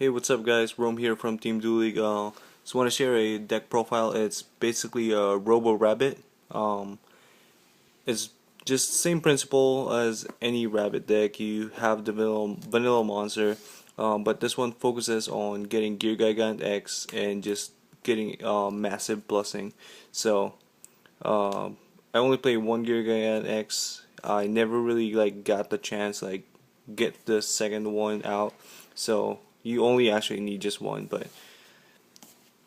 Hey, what's up guys? Rome here from Team Dueling. Just want to share a deck profile. It's basically a Robo Rabbit. It's just same principle as any rabbit deck. You have the vanilla monster, but this one focuses on getting Gear Gigant X and just getting massive plussing. So I only play one Gear Gigant X. I never really got the chance get the second one out. So you only actually need just one, but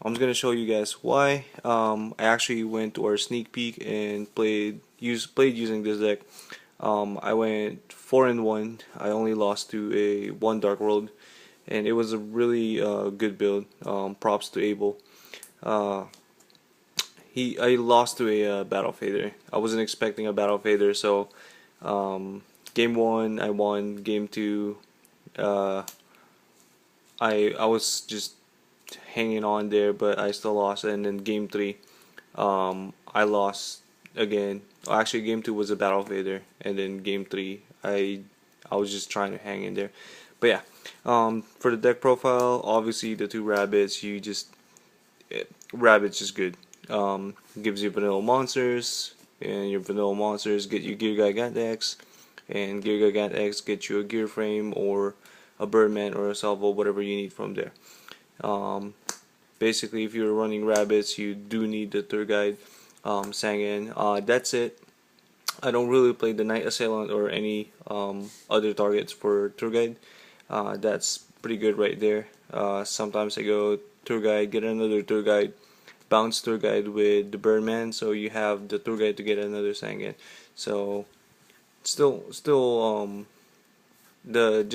I'm just gonna show you guys why. I actually went to our sneak peek and played using this deck. I went 4-1. I only lost to a one dark world, and it was a really good build. Props to Abel. I lost to a battle fader. I wasn't expecting a battle fader, so game one I won. Game two, I was just hanging on there, but I still lost. And then game three, I lost again. Actually, game two was a battle fader, and then game three, I was just trying to hang in there. But yeah, for the deck profile, obviously the two rabbits, rabbits is good. Gives you vanilla monsters, and your vanilla monsters get you Gear Gigant X, and Gear Gigant X get you a gear frame or a Birdman or a salvo, whatever you need from there. Basically, if you're running rabbits, you do need the tour guide, Sangan. That's it. I don't really play the Night Assailant or any other targets for tour guide. That's pretty good right there. Sometimes I go tour guide, get another tour guide, bounce tour guide with the Birdman, so you have the tour guide to get another Sangan. So still the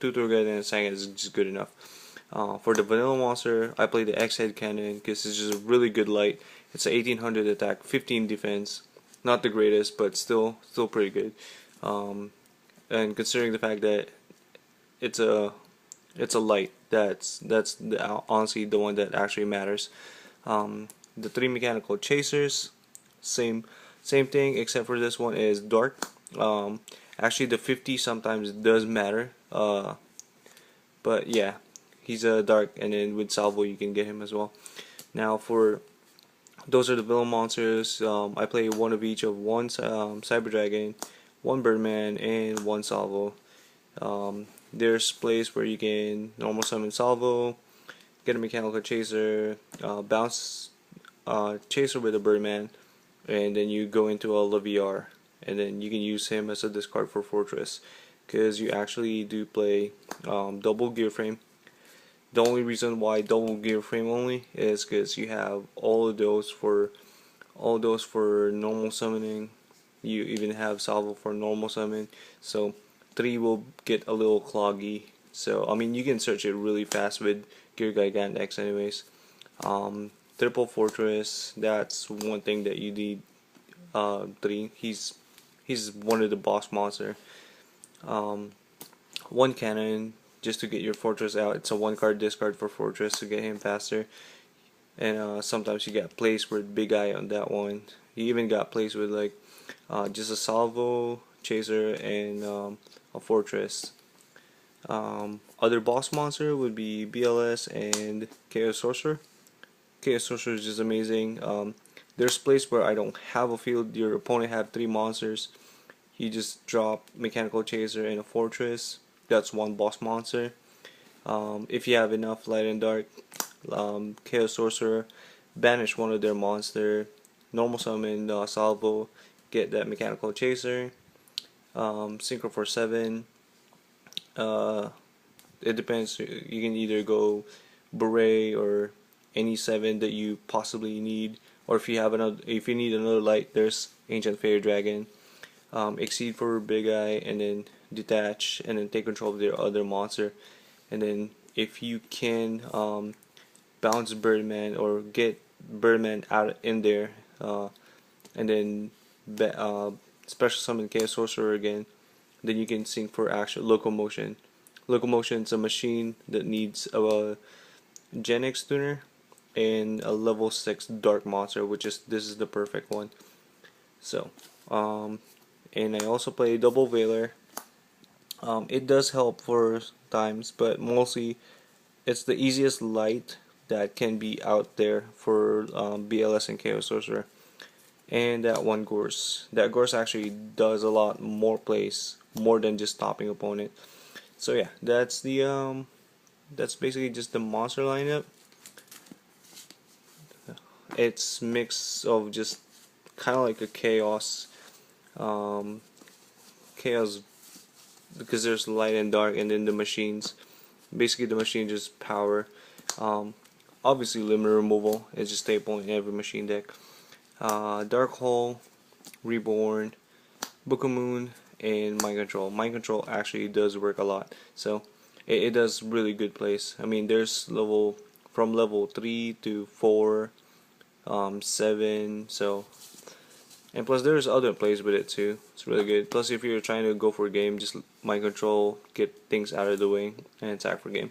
two tour guide and a Sangan is just good enough. For the vanilla monster, I play the X-Head Cannon because it's just a really good light. It's a 1800 attack, 15 defense. Not the greatest, but still pretty good. And considering the fact that it's a light, that's honestly the one that actually matters. The three mechanical chasers, same thing, except for this one is dark. Actually, the 50 sometimes does matter. But yeah, he's a dark, and then with salvo you can get him as well. Now for those are the villain monsters. I play one of each of one Cyber Dragon, one Birdman, and one salvo. There's plays where you can normal summon salvo, get a mechanical chaser, bounce chaser with a Birdman, and then you go into a LVR, and then you can use him as a discard for Fortress, because you actually do play double gear frame. The only reason why double gear frame only is because you have all of those for normal summoning. You even have salvo for normal summon, so 3 will get a little cloggy. So I mean, you can search it really fast with Gear Gigant X anyways. Triple Fortress, that's one thing that you need. 3, he's one of the boss monster. One cannon just to get your fortress out. It's a 1 card discard for fortress to get him faster. And sometimes you get placed with big eye on that one. You even got placed with just a salvo, chaser, and a fortress. Other boss monster would be BLS and Chaos Sorcerer. Chaos Sorcerer is just amazing. There's places where I don't have a field, your opponent have 3 monsters. You just drop Mechanical Chaser and a Fortress. That's one boss monster. If you have enough light and dark, Chaos Sorcerer, banish one of their monster, normal summon salvo, get that Mechanical Chaser, synchro for 7. It depends. You can either go beret or any 7 that you possibly need, or if you need another light, there's Ancient Fairy Dragon. Exceed for big eye, and then detach, and then take control of their other monster. And then if you can bounce Birdman or get Birdman out in there, and then special summon Chaos Sorcerer again, then you can sync for actual Locomotion. Locomotion is a machine that needs a Gen X tuner and a level 6 dark monster, this is the perfect one. So and I also play double Veiler. It does help for times, but mostly it's the easiest light that can be out there for BLS and KO Sorcerer. And that one Gorse. That Gorse actually does a lot more plays, more than just stopping opponent. So yeah, that's basically just the monster lineup. It's mix of just kind of like a um, chaos because there's light and dark, and then the machines. Basically, the machine just power. Um, Obviously, limit removal is just staple in every machine deck. Dark Hole, Reborn, Book of Moon, and Mind Control. Mind Control actually does work a lot, so it does really good plays. I mean, there's from level 3 to 4, 7, so, and plus there's other plays with it too. It's really good. Plus, if you're trying to go for a game, just Mind Control, get things out of the way, and attack for game.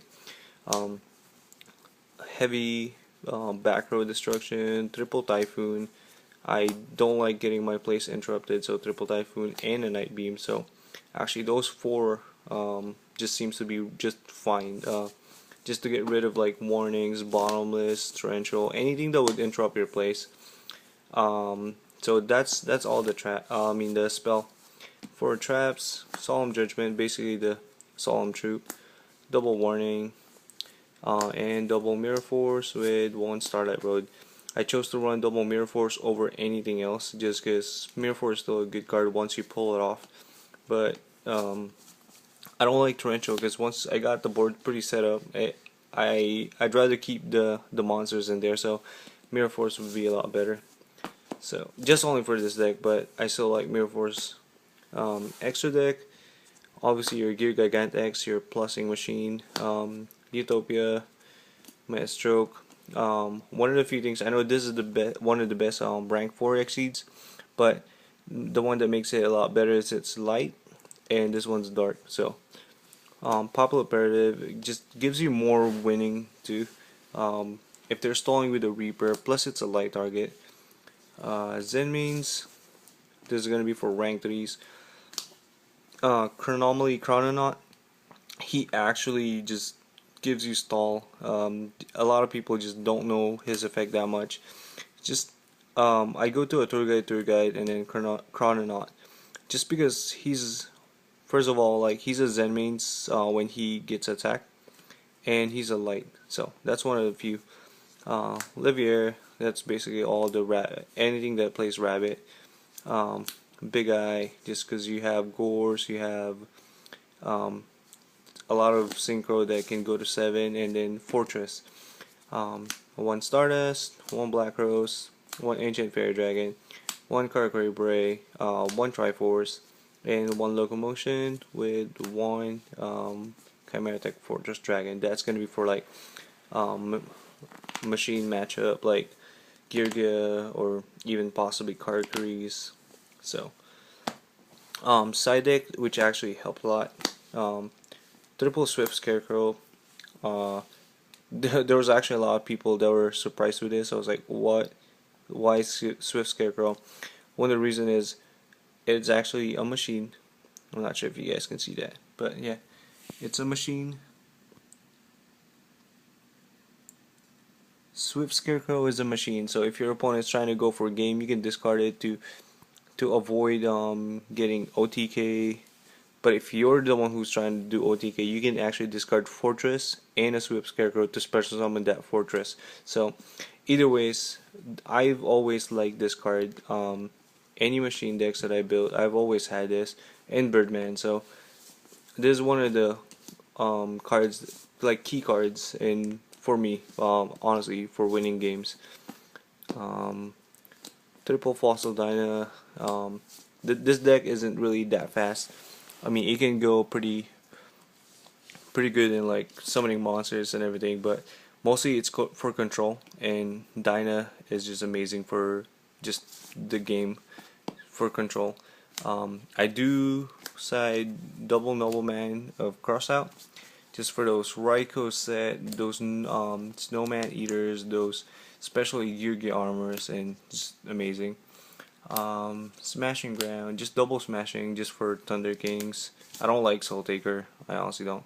Um, Heavy back row destruction, triple typhoon. I don't like getting my plays interrupted, so triple typhoon and a night beam. So actually those four just seems to be just fine. Just to get rid of like warnings, bottomless, torrential, anything that would interrupt your plays. So that's all the the spell. For traps, solemn judgment, basically the solemn troop, double warning, and double mirror force with one starlight road. I chose to run double mirror force over anything else just because mirror force is still a good card once you pull it off. But I don't like torrential because once I got the board pretty set up, I'd rather keep the monsters in there. So mirror force would be a lot better. So just only for this deck, but I still like mirror force. Extra deck, obviously your Gear Gigantex, your plussing machine, Utopia, Maestroke. One of the few things I know, this is one of the best rank 4 exceeds, but the one that makes it a lot better is it's light, and this one's dark. So popular imperative just gives you more winning too. If they're stalling with a Reaper, plus it's a light target. Zen means this is gonna be for rank 3s. Chrononaut, he actually just gives you stall. A lot of people just don't know his effect that much. Just I go to a tour guide, and then Chrononaut, just because he's, first of all, like, he's a Zen mains when he gets attacked, and he's a light. So that's one of the few. Livier, that's basically all the anything that plays rabbit. Big Eye, just because you have Gores, you have a lot of synchro that can go to 7, and then Fortress. One Stardust, one Black Rose, one Ancient Fairy Dragon, one Karakuri Bray, one Triforce, and one Locomotion with one Chimera Tech Fortress Dragon. That's gonna be for like machine matchup like Girgia or even possibly Karakuris. So side deck, which actually helped a lot. Triple Swift Scarecrow. There was actually a lot of people that were surprised with this. I was like, what? Why Swift Scarecrow? One of the reasons is it's actually a machine. I'm not sure if you guys can see that, but yeah, it's a machine. Swift Scarecrow is a machine, so if your opponent's trying to go for a game, you can discard it to avoid getting OTK. But if you're the one who's trying to do OTK, you can actually discard Fortress and a Swift Scarecrow to special summon that Fortress. So either ways, I've always liked this card. Any machine decks that I built, I've always had this, and Birdman. So this is one of the cards, like key cards, in for me, honestly, for winning games. Triple Fossil Dyna. This deck isn't really that fast. I mean, it can go pretty good in like summoning monsters and everything, but mostly it's for control, and Dyna is just amazing for just the game for control. I do side double Nobleman of Crossout just for those Raikou set, those Snowman Eaters, those especially Yugi armors, and just amazing. Smashing Ground, just double smashing just for Thunder Kings. I don't like Soul Taker, I honestly don't.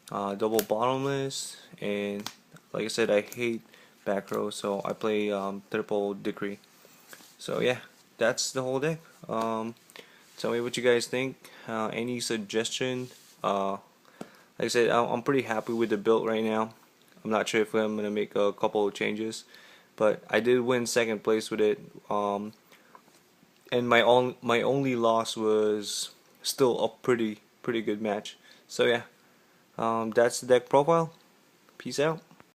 double bottomless, and like I said, I hate back row, so I play triple decree. So yeah, that's the whole deck. Tell me what you guys think. Any suggestion? Like I said, I'm pretty happy with the build right now. I'm not sure if I'm gonna make a couple of changes, but I did win second place with it. And my only loss was still a pretty good match. So yeah, that's the deck profile. Peace out.